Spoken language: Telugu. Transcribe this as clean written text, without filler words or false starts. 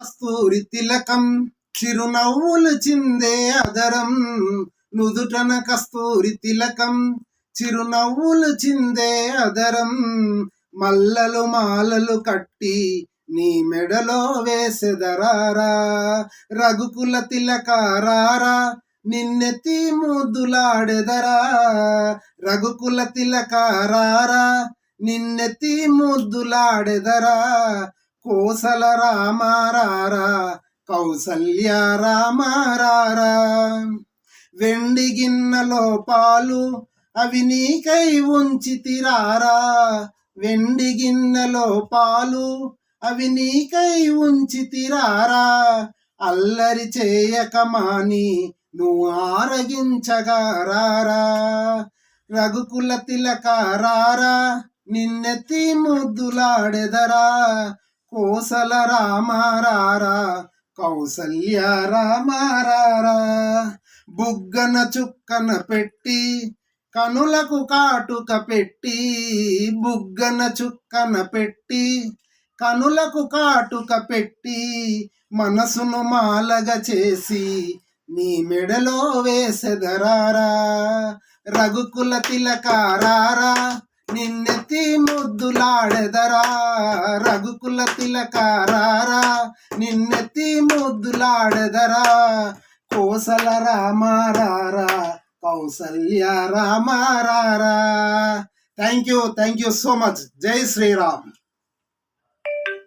కస్తూరి తిలకం చిరునవ్వులు చిందే అదరం నుదుటన కస్తూరి తిలకం చిరునవ్వులు చిందే అదరం మల్లలు మాలలు కట్టి నీ మెడలో వేసెదరారా రఘుకుల తిలకారారా నిన్నెత్తి ముద్దులాడెదరా రఘుకుల తిలకారారా నిన్నెత్తి ముద్దులాడెదరా కోసల రామారారా కౌసల్య రామారారా వెండి గిన్నెలో పాలు అవి నీకై ఉంచితిరారా వెండి గిన్నెలో పాలు అవి నీకై ఉంచితిరారా అల్లరి చేయక మాని నువ్వు ఆరగించగారారా రఘుకుల తిలకారారా నిన్నెత్తి ముద్దులాడెదరా కోసల రామారారా కౌసల్య రామారారా బుగ్గన చుక్కన పెట్టి కనులకు కాటుక పెట్టి బుగ్గన చుక్కన పెట్టి కనులకు కాటుక పెట్టి మనసును మాలగా చేసి నీ మెడలో వేసెదరారా రఘుకుల తిలకారారా నిన్నెత్తి ముద్దులాడెదరా రఘుకుల తిలకారారా నిన్నెత్తి ముద్దులాడెదరా కోసల రామారారా కౌసల్య రామారారా థ్యాంక్ యూ సో మచ్ జై శ్రీరామ్.